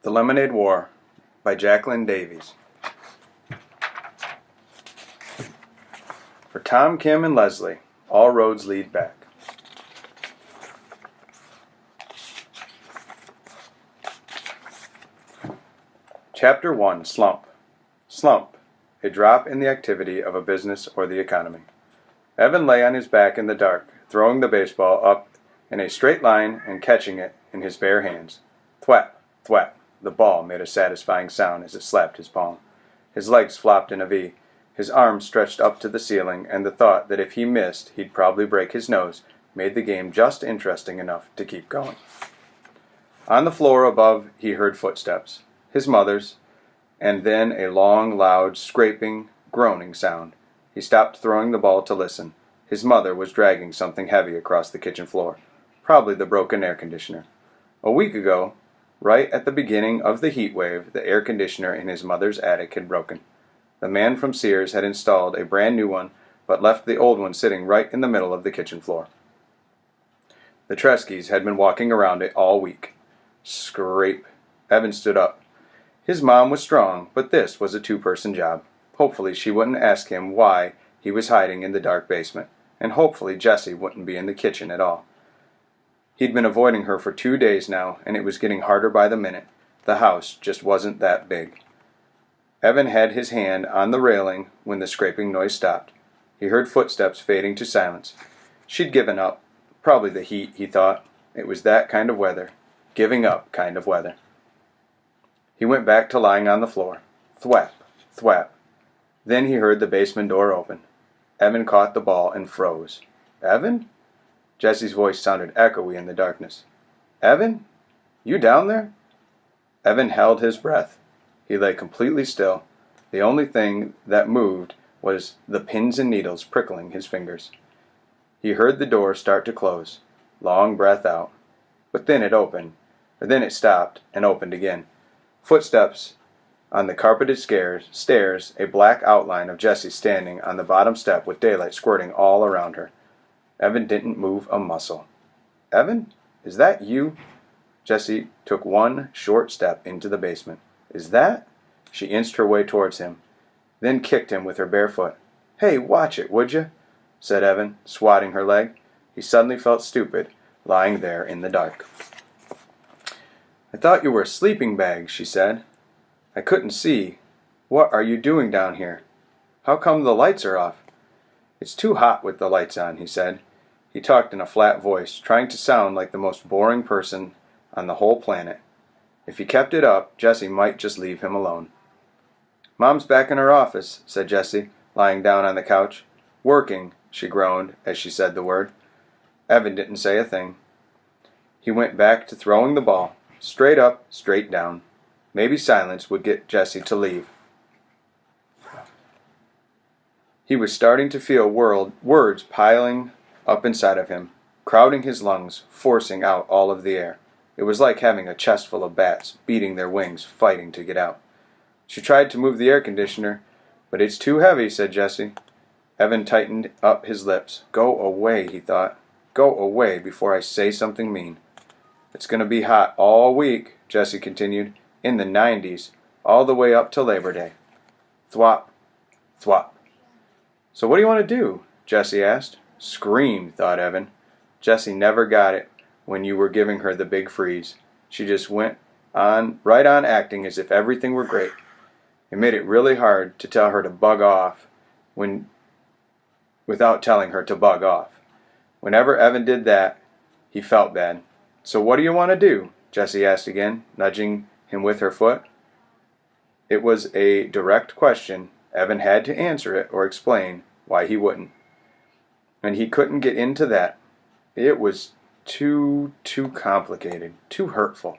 The Lemonade War by Jacqueline Davies. For Tom, Kim, and Leslie, all roads lead back. Chapter 1. Slump. Slump, a drop in the activity of a business or the economy. Evan lay on his back in the dark, throwing the baseball up in a straight line and catching it in his bare hands. Thwap, thwap. The ball made a satisfying sound as it slapped his palm. His legs flopped in a V. His arms stretched up to the ceiling, and the thought that if he missed, he'd probably break his nose made the game just interesting enough to keep going. On the floor above, he heard footsteps, his mother's, and then a long, loud, scraping, groaning sound. He stopped throwing the ball to listen. His mother was dragging something heavy across the kitchen floor, probably the broken air conditioner. A week ago, right at the beginning of the heat wave, the air conditioner in his mother's attic had broken. The man from Sears had installed a brand new one, but left the old one sitting right in the middle of the kitchen floor. The Treskys had been walking around it all week. Scrape. Evan stood up. His mom was strong, but this was a two-person job. Hopefully she wouldn't ask him why he was hiding in the dark basement, and hopefully Jessie wouldn't be in the kitchen at all. He'd been avoiding her for 2 days now, and it was getting harder by the minute. The house just wasn't that big. Evan had his hand on the railing when the scraping noise stopped. He heard footsteps fading to silence. She'd given up. Probably the heat, he thought. It was that kind of weather. Giving up kind of weather. He went back to lying on the floor. Thwap, thwap. Then he heard the basement door open. Evan caught the ball and froze. Evan? Jessie's voice sounded echoey in the darkness. Evan? You down there? Evan held his breath. He lay completely still. The only thing that moved was the pins and needles prickling his fingers. He heard the door start to close. Long breath out. But then it opened. Then it stopped and opened again. Footsteps on the carpeted stairs, a black outline of Jessie standing on the bottom step with daylight squirting all around her. Evan didn't move a muscle. Evan? Is that you? Jessie took one short step into the basement. Is that? She inched her way towards him, then kicked him with her bare foot. Hey, watch it, would you? Said Evan, swatting her leg. He suddenly felt stupid, lying there in the dark. I thought you were a sleeping bag, she said. I couldn't see. What are you doing down here? How come the lights are off? It's too hot with the lights on, he said. He talked in a flat voice, trying to sound like the most boring person on the whole planet. If he kept it up, Jessie might just leave him alone. Mom's back in her office, said Jessie, lying down on the couch. Working, she groaned as she said the word. Evan didn't say a thing. He went back to throwing the ball, straight up, straight down. Maybe silence would get Jessie to leave. He was starting to feel words piling up inside of him, crowding his lungs, forcing out all of the air. It was like having a chest full of bats, beating their wings, fighting to get out. She tried to move the air conditioner, but it's too heavy, said Jessie. Evan tightened up his lips. Go away, he thought. Go away before I say something mean. It's going to be hot all week, Jessie continued, in the 90s, all the way up to Labor Day. Thwop, thwop. So what do you want to do? Jessie asked. Scream, thought Evan. Jessie never got it when you were giving her the big freeze. She just went on, right on acting as if everything were great. It made it really hard to tell her to bug off without telling her to bug off. Whenever Evan did that, he felt bad. So what do you want to do? Jessie asked again, nudging him with her foot. It was a direct question. Evan had to answer it or explain why he wouldn't. And he couldn't get into that. It was too complicated, too hurtful.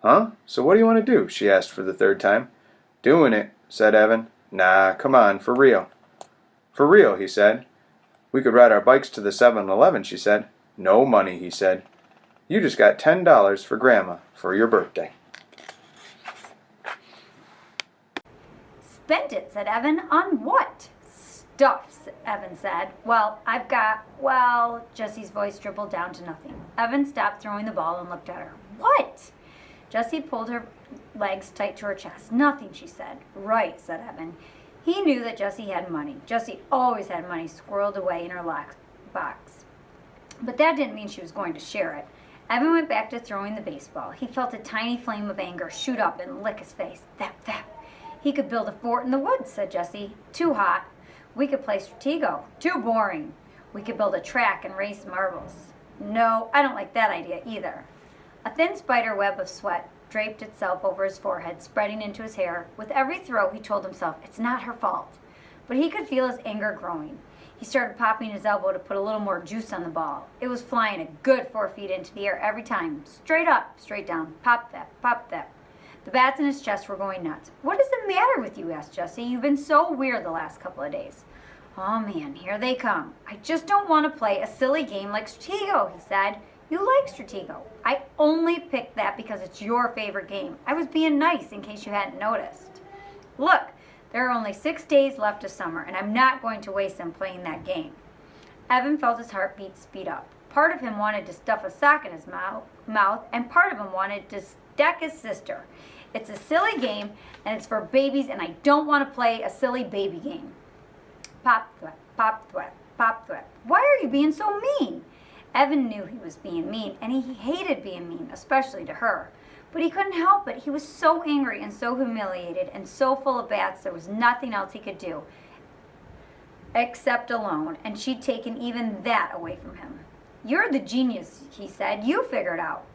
Huh? So what do you want to do? She asked for the third time. Doing it, said Evan. Nah, come on, for real. For real, he said. We could ride our bikes to the 7-Eleven, she said. No money, he said. You just got $10 for Grandma for your birthday. Spent it, said Evan. On what? Stuff, Evan said. Jessie's voice dribbled down to nothing. Evan stopped throwing the ball and looked at her. What? Jessie pulled her legs tight to her chest. Nothing, she said. Right, said Evan. He knew that Jessie had money. Jessie always had money squirreled away in her box. But that didn't mean she was going to share it. Evan went back to throwing the baseball. He felt a tiny flame of anger shoot up and lick his face. Thap, thap. He could build a fort in the woods, said Jessie. Too hot. We could play Stratego. Too boring. We could build a track and race marbles. No, I don't like that idea either. A thin spider web of sweat draped itself over his forehead, spreading into his hair. With every throw, he told himself, it's not her fault. But he could feel his anger growing. He started popping his elbow to put a little more juice on the ball. It was flying a good 4 feet into the air every time. Straight up, straight down. Pop that, pop that. The bats in his chest were going nuts. What is the matter with you? Asked Jessie. You've been so weird the last couple of days. Oh man, here they come. I just don't want to play a silly game like Stratego, he said. You like Stratego. I only picked that because it's your favorite game. I was being nice in case you hadn't noticed. Look, there are only 6 days left of summer, and I'm not going to waste them playing that game. Evan felt his heartbeat speed up. Part of him wanted to stuff a sock in his mouth, and part of him wanted to deck his sister. It's a silly game, and it's for babies, and I don't want to play a silly baby game. Pop, thwap, pop, thwap, pop, thwap. Why are you being so mean? Evan knew he was being mean, and he hated being mean, especially to her. But he couldn't help it. He was so angry and so humiliated and so full of bats there was nothing else he could do except alone, and she'd taken even that away from him. You're the genius, he said. You figured out.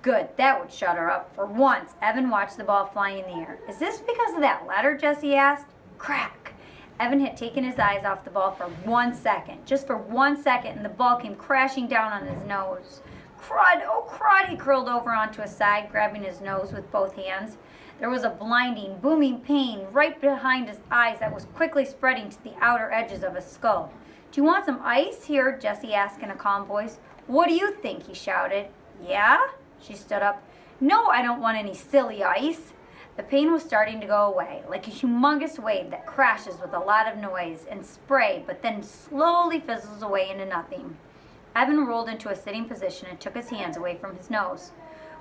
Good, that would shut her up. For once, Evan watched the ball flying in the air. Is this because of that letter, Jessie asked? Crack. Evan had taken his eyes off the ball for 1 second, just for 1 second, and the ball came crashing down on his nose. Crud, oh crud, he curled over onto his side, grabbing his nose with both hands. There was a blinding, booming pain right behind his eyes that was quickly spreading to the outer edges of his skull. Do you want some ice? Here, Jessie asked in a calm voice. What do you think? He shouted. Yeah? She stood up. No, I don't want any silly ice. The pain was starting to go away, like a humongous wave that crashes with a lot of noise and spray, but then slowly fizzles away into nothing. Evan rolled into a sitting position and took his hands away from his nose.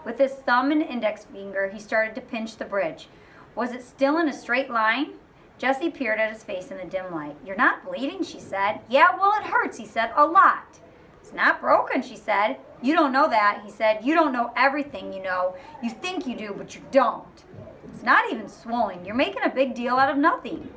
With his thumb and index finger, he started to pinch the bridge. Was it still in a straight line? Jessie peered at his face in the dim light. You're not bleeding, she said. Yeah, well, it hurts, he said, a lot. It's not broken, she said. You don't know that, he said. You don't know everything you know. You think you do, but you don't. It's not even swollen. You're making a big deal out of nothing.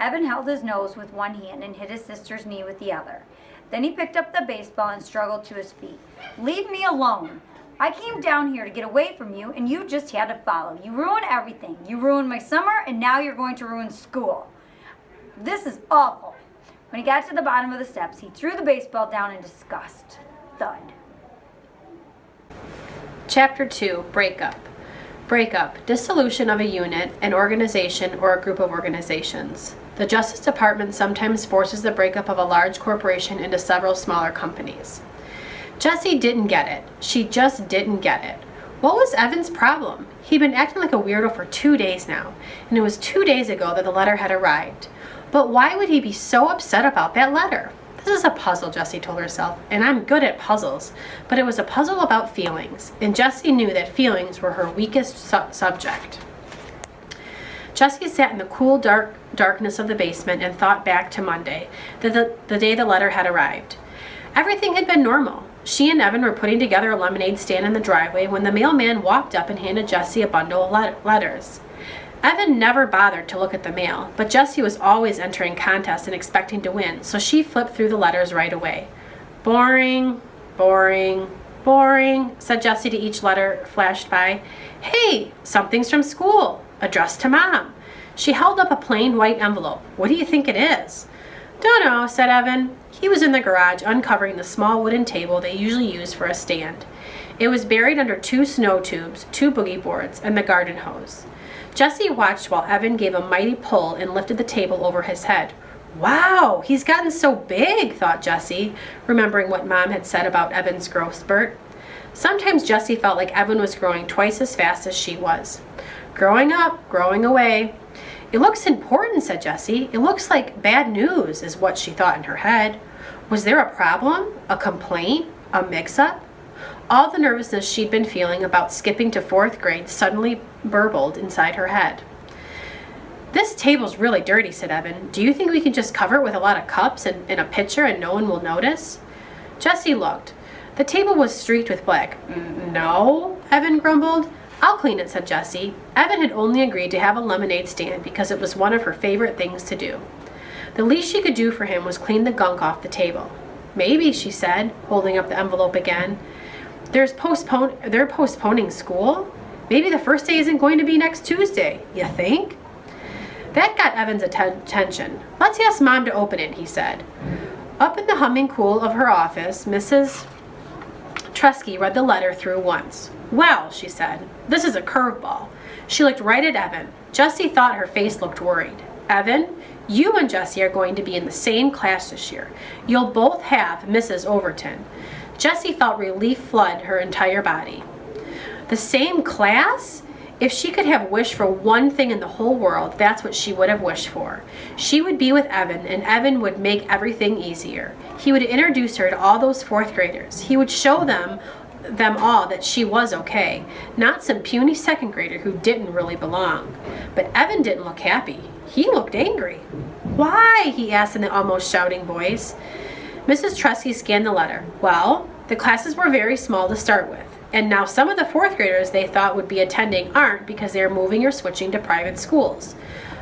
Evan held his nose with one hand and hit his sister's knee with the other. Then he picked up the baseball and struggled to his feet. Leave me alone. I came down here to get away from you, and you just had to follow. You ruined everything. You ruined my summer, and now you're going to ruin school. This is awful. When he got to the bottom of the steps, he threw the baseball down in disgust. Thud. Chapter 2, Breakup. Breakup, dissolution of a unit, an organization, or a group of organizations. The Justice Department sometimes forces the breakup of a large corporation into several smaller companies. Jessie didn't get it. She just didn't get it. What was Evan's problem? He'd been acting like a weirdo for 2 days now, and it was 2 days ago that the letter had arrived. But why would he be so upset about that letter? This is a puzzle, Jessie told herself, and I'm good at puzzles, but it was a puzzle about feelings, and Jessie knew that feelings were her weakest subject. Jessie sat in the cool, darkness of the basement and thought back to Monday, the day the letter had arrived. Everything had been normal. She and Evan were putting together a lemonade stand in the driveway when the mailman walked up and handed Jessie a bundle of letters. Evan never bothered to look at the mail, but Jessie was always entering contests and expecting to win, so she flipped through the letters right away. Boring, boring, boring, said Jessie to each letter flashed by. Hey, something's from school, addressed to Mom. She held up a plain white envelope. What do you think it is? Dunno, said Evan. He was in the garage uncovering the small wooden table they usually use for a stand. It was buried under 2 snow tubes, 2 boogie boards, and the garden hose. Jessie watched while Evan gave a mighty pull and lifted the table over his head. Wow, he's gotten so big, thought Jessie, remembering what Mom had said about Evan's growth spurt. Sometimes Jessie felt like Evan was growing twice as fast as she was. Growing up, growing away. It looks important, said Jessie. It looks like bad news, is what she thought in her head. Was there a problem? A complaint? A mix-up? All the nervousness she'd been feeling about skipping to 4th grade suddenly burbled inside her head. "This table's really dirty," said Evan. "Do you think we can just cover it with a lot of cups and a pitcher and no one will notice?" Jessie looked. The table was streaked with black. "No," Evan grumbled. "I'll clean it," said Jessie. Evan had only agreed to have a lemonade stand because it was one of her favorite things to do. The least she could do for him was clean the gunk off the table. "Maybe," she said, holding up the envelope again. They're postponing school? Maybe the first day isn't going to be next Tuesday. You think?" That got Evan's attention. "Let's ask Mom to open it," he said. Up in the humming cool of her office, Mrs. Tresky read the letter through once. "Well," she said, "this is a curveball." She looked right at Evan. Jessie thought her face looked worried. "Evan, you and Jessie are going to be in the same class this year. You'll both have Mrs. Overton." Jessie felt relief flood her entire body. The same class? If she could have wished for one thing in the whole world, that's what she would have wished for. She would be with Evan, and Evan would make everything easier. He would introduce her to all those 4th graders. He would show them all that she was okay, not some puny 2nd grader who didn't really belong. But Evan didn't look happy. He looked angry. "Why?" he asked in an almost shouting voice. Mrs. Tresky scanned the letter. "Well, the classes were very small to start with, and now some of the 4th graders they thought would be attending aren't because they're moving or switching to private schools.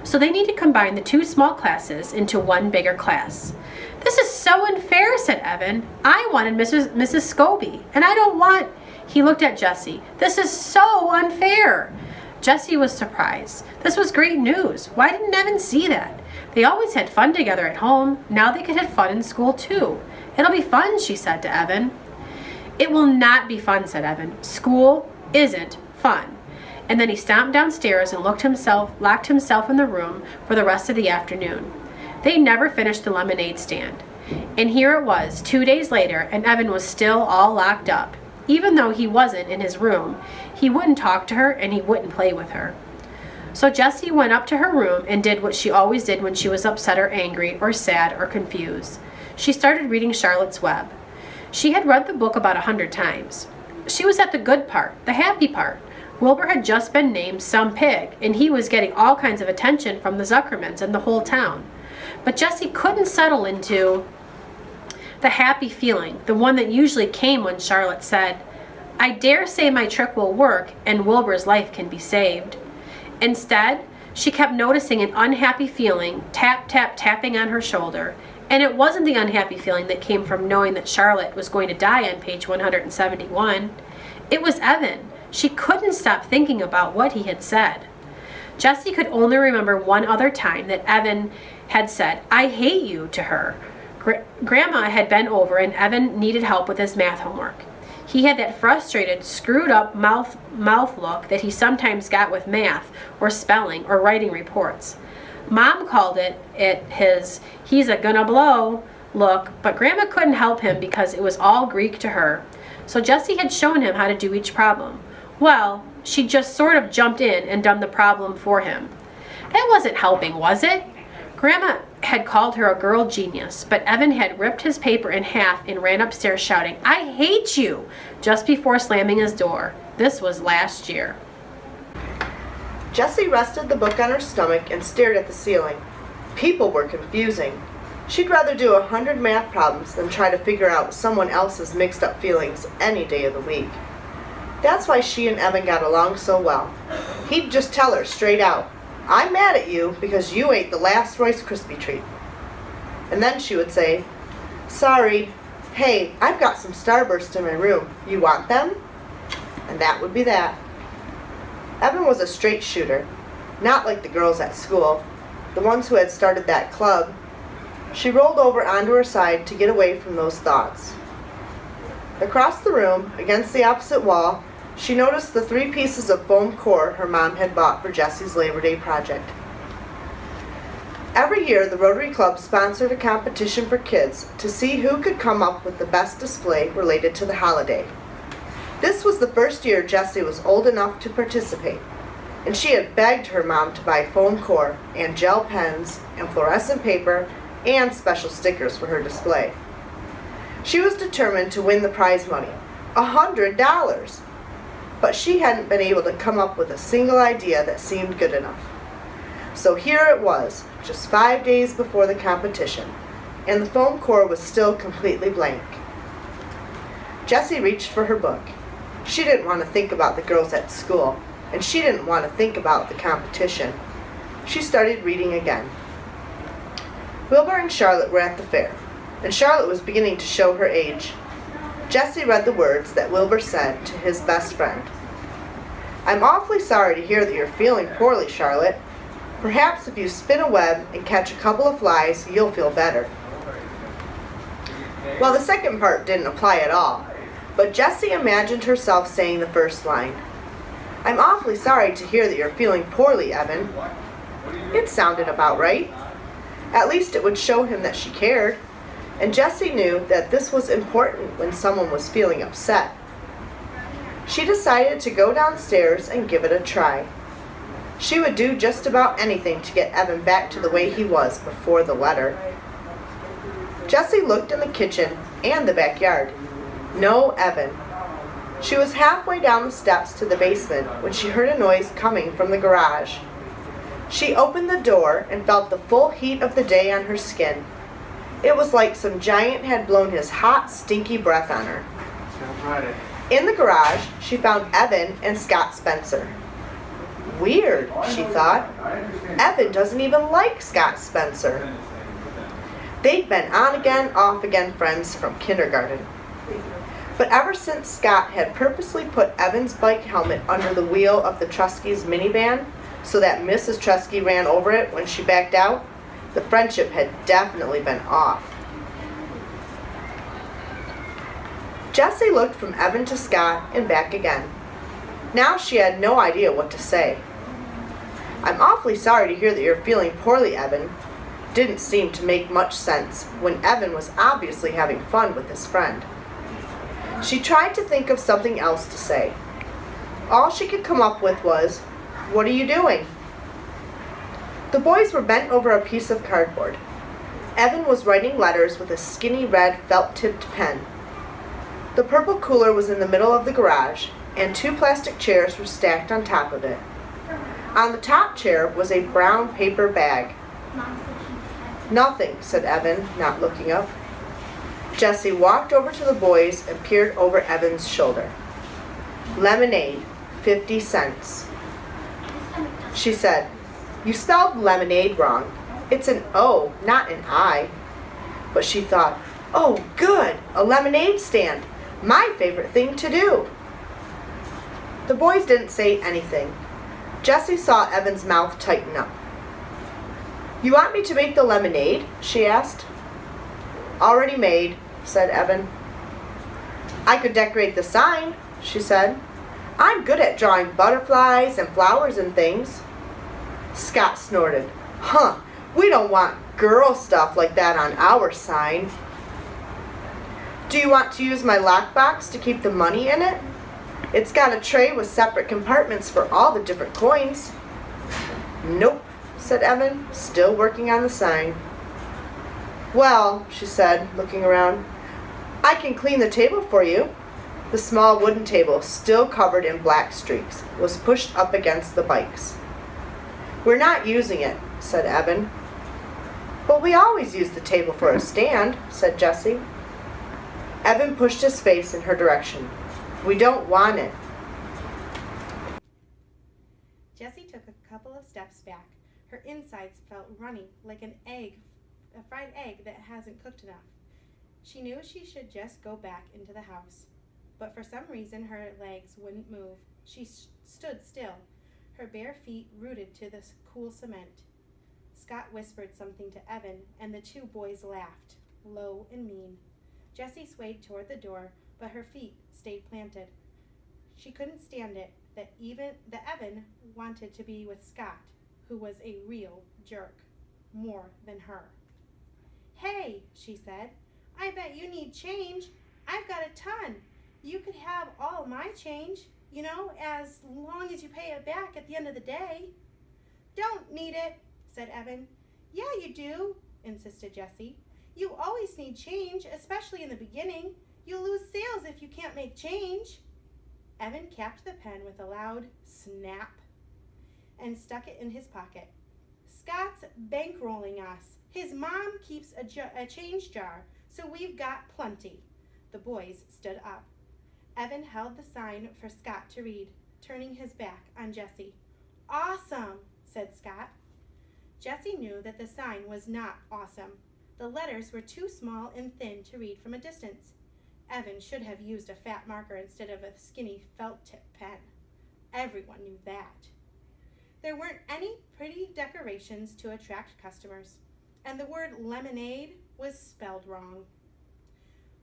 So they need to combine the 2 small classes into one bigger class." "This is so unfair," said Evan. "I wanted Mrs. Scobie, and I don't want—" He looked at Jessie. "This is so unfair." Jessie was surprised. This was great news. Why didn't Evan see that? They always had fun together at home. Now they could have fun in school too. "It'll be fun," she said to Evan. "It will not be fun," said Evan. "School isn't fun." And then he stomped downstairs and locked himself in the room for the rest of the afternoon. They never finished the lemonade stand. And here it was, 2 days later, and Evan was still all locked up. Even though he wasn't in his room, he wouldn't talk to her and he wouldn't play with her. So Jessie went up to her room and did what she always did when she was upset or angry or sad or confused. She started reading Charlotte's Web. She had read the book about 100 times. She was at the good part, the happy part. Wilbur had just been named some pig, and he was getting all kinds of attention from the Zuckermans and the whole town. But Jessie couldn't settle into the happy feeling, the one that usually came when Charlotte said, "I dare say my trick will work and Wilbur's life can be saved." Instead, she kept noticing an unhappy feeling, tap, tap, tapping on her shoulder. And it wasn't the unhappy feeling that came from knowing that Charlotte was going to die on page 171. It was Evan. She couldn't stop thinking about what he had said. Jessie could only remember one other time that Evan had said, "I hate you," to her. Grandma had been over and Evan needed help with his math homework. He had that frustrated, screwed up mouth look that he sometimes got with math or spelling or writing reports. Mom called it his "he's a gonna blow" look, but Grandma couldn't help him because it was all Greek to her. So Jessie had shown him how to do each problem. Well, she just sort of jumped in and done the problem for him. That wasn't helping, was it? Grandma had called her a girl genius, but Evan had ripped his paper in half and ran upstairs shouting, "I hate you," just before slamming his door. This was last year. Jessie rested the book on her stomach and stared at the ceiling. People were confusing. She'd rather do 100 math problems than try to figure out someone else's mixed up feelings any day of the week. That's why she and Evan got along so well. He'd just tell her straight out, "I'm mad at you because you ate the last Rice Krispie treat." And then she would say, "Sorry, hey, I've got some Starburst in my room. You want them?" And that would be that. Evan was a straight shooter, not like the girls at school, the ones who had started that club. She rolled over onto her side to get away from those thoughts. Across the room, against the opposite wall, she noticed the 3 pieces of foam core her mom had bought for Jessie's Labor Day project. Every year, the Rotary Club sponsored a competition for kids to see who could come up with the best display related to the holiday. This was the first year Jessie was old enough to participate, and she had begged her mom to buy foam core and gel pens and fluorescent paper and special stickers for her display. She was determined to win the prize money, $100! But she hadn't been able to come up with a single idea that seemed good enough. So here it was, just 5 days before the competition, and the foam core was still completely blank. Jessie reached for her book. She didn't want to think about the girls at school, and she didn't want to think about the competition. She started reading again. Wilbur and Charlotte were at the fair, and Charlotte was beginning to show her age. Jessie read the words that Wilbur said to his best friend. "I'm awfully sorry to hear that you're feeling poorly, Charlotte. Perhaps if you spin a web and catch a couple of flies, you'll feel better." Well, the second part didn't apply at all, but Jessie imagined herself saying the first line. "I'm awfully sorry to hear that you're feeling poorly, Evan." It sounded about right. At least it would show him that she cared, and Jessie knew that this was important when someone was feeling upset. She decided to go downstairs and give it a try. She would do just about anything to get Evan back to the way he was before the letter. Jessie looked in the kitchen and the backyard. No Evan. She was halfway down the steps to the basement when she heard a noise coming from the garage. She opened the door and felt the full heat of the day on her skin. It was like some giant had blown his hot, stinky breath on her. In the garage, she found Evan and Scott Spencer. Weird, she thought. Evan doesn't even like Scott Spencer. They'd been on-again, off-again friends from kindergarten. But ever since Scott had purposely put Evan's bike helmet under the wheel of the Trusky's minivan so that Mrs. Trusky ran over it when she backed out, the friendship had definitely been off. Jessie looked from Evan to Scott and back again. Now she had no idea what to say. "I'm awfully sorry to hear that you're feeling poorly, Evan." Didn't seem to make much sense when Evan was obviously having fun with his friend. She tried to think of something else to say. All she could come up with was, "What are you doing?" The boys were bent over a piece of cardboard. Evan was writing letters with a skinny red felt-tipped pen. The purple cooler was in the middle of the garage, and 2 plastic chairs were stacked on top of it. On the top chair was a brown paper bag. "Nothing," said Evan, not looking up. Jessie walked over to the boys and peered over Evan's shoulder. "Lemonade, 50 cents. She said, "You spelled lemonade wrong. It's an O, not an I." But she thought, "Oh, good, a lemonade stand. My favorite thing to do." The boys didn't say anything. Jessie saw Evan's mouth tighten up. "You want me to make the lemonade?" she asked. "Already made," said Evan. "I could decorate the sign," she said. "I'm good at drawing butterflies and flowers and things." Scott snorted. "Huh, we don't want girl stuff like that on our sign." "Do you want to use my lockbox to keep the money in it? It's got a tray with separate compartments for all the different coins." "Nope," said Evan, still working on the sign. "Well," she said, looking around, "I can clean the table for you." The small wooden table, still covered in black streaks, was pushed up against the bikes. "We're not using it," said Evan. "But we always use the table for a stand," said Jessie. Evan pushed his face in her direction. "We don't want it." Jessie took a couple of steps back. Her insides felt runny like a fried egg that hasn't cooked enough. She knew she should just go back into the house. But for some reason her legs wouldn't move. She stood still, her bare feet rooted to the cool cement. Scott whispered something to Evan, and the 2 boys laughed, low and mean. Jessie swayed toward the door, but her feet stayed planted. She couldn't stand it that Evan wanted to be with Scott, who was a real jerk, more than her. "Hey," she said, "I bet you need change. I've got a ton. You could have all my change, as long as you pay it back at the end of the day." "Don't need it," said Evan. "Yeah, you do," insisted Jessie. "You always need change, especially in the beginning. You'll lose sales if you can't make change. Evan capped the pen with a loud snap and stuck it in his pocket. Scott's bankrolling us. His mom keeps a change jar, so we've got plenty. The boys stood up. Evan held the sign for Scott to read, turning his back on Jessie. Awesome, said Scott. Jessie knew that the sign was not awesome. The letters were too small and thin to read from a distance. Evan should have used a fat marker instead of a skinny felt-tip pen. Everyone knew that. There weren't any pretty decorations to attract customers, and the word lemonade was spelled wrong.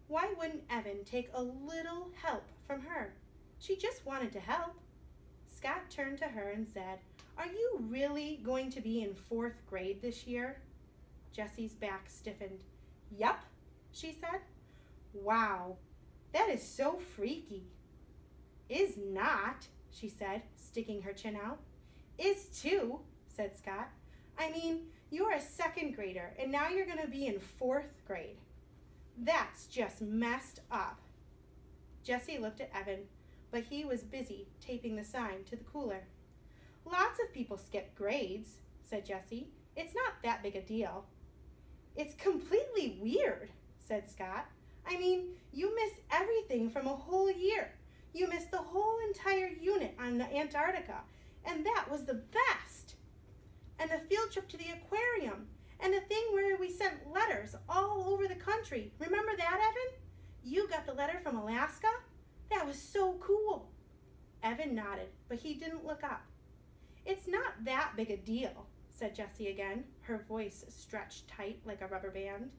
Why wouldn't Evan take a little help from her? She just wanted to help. Scott turned to her and said, "Are you really going to be in 4th grade this year?" Jessie's back stiffened. "Yup," she said. "Wow, that is so freaky." "Is not," she said, sticking her chin out. "Is too," said Scott. "I mean, you're a 2nd grader, and now you're going to be in 4th grade. That's just messed up." Jessie looked at Evan, but he was busy taping the sign to the cooler. "Lots of people skip grades," said Jessie. "It's not that big a deal." "It's completely weird," said Scott. "I mean, you miss everything from a whole year. You missed the whole entire unit on the Antarctica, and that was the best. And the field trip to the aquarium, and the thing where we sent letters all over the country. Remember that, Evan? You got the letter from Alaska? That was so cool." Evan nodded, but he didn't look up. "It's not that big a deal," said Jessie again, her voice stretched tight like a rubber band.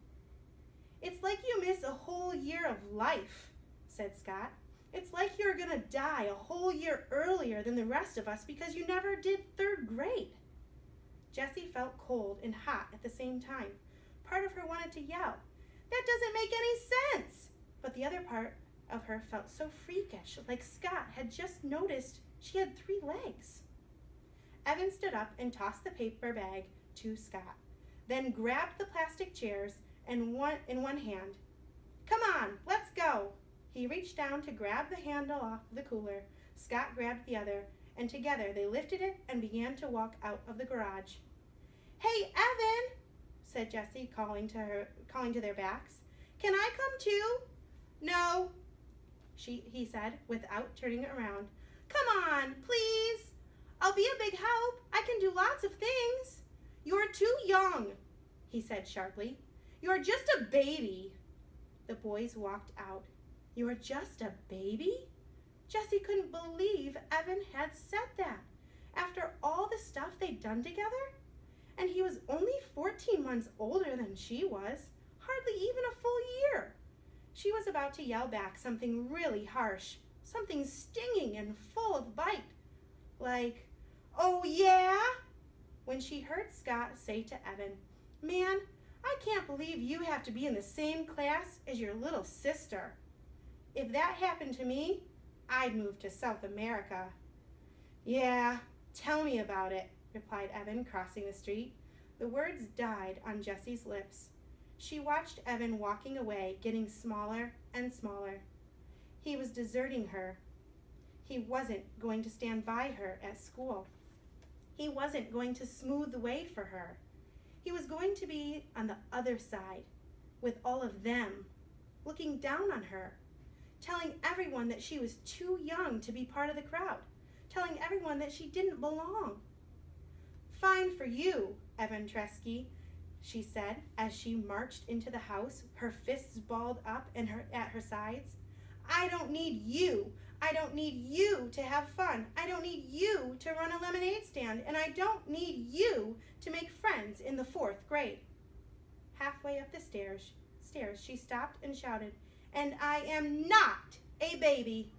"It's like you miss a whole year of life," said Scott. "It's like you're going to die a whole year earlier than the rest of us because you never did 3rd grade. Jessie felt cold and hot at the same time. Part of her wanted to yell, "That doesn't make any sense!" But the other part of her felt so freakish, like Scott had just noticed she had 3 legs. Evan stood up and tossed the paper bag to Scott, then grabbed the plastic chairs in one hand. "Come on, let's go!" He reached down to grab the handle off the cooler. Scott grabbed the other, and together they lifted it and began to walk out of the garage. "Hey, Evan," said Jessie, calling to their backs. "Can I come too?" "No," he said, without turning around. "Come on, please. I'll be a big help. I can do lots of things." "You're too young," he said sharply. "You're just a baby." The boys walked out. "You're just a baby?" Jessie couldn't believe Evan had said that, after all the stuff they'd done together. And he was only 14 months older than she was, hardly even a full year. She was about to yell back something really harsh, something stinging and full of bite, like, "Oh yeah?" when she heard Scott say to Evan, "Man, I can't believe you have to be in the same class as your little sister. If that happened to me, I'd move to South America." "Yeah, tell me about it," replied Evan, crossing the street. The words died on Jessie's lips. She watched Evan walking away, getting smaller and smaller. He was deserting her. He wasn't going to stand by her at school. He wasn't going to smooth the way for her. He was going to be on the other side, with all of them, looking down on her, telling everyone that she was too young to be part of the crowd, telling everyone that she didn't belong. "Fine for you, Evan Tresky," she said as she marched into the house, her fists balled up and at her sides. "I don't need you. I don't need you to have fun. I don't need you to run a lemonade stand, and I don't need you to make friends in the 4th grade. Halfway up the stairs, she stopped and shouted, "And I am not a baby!"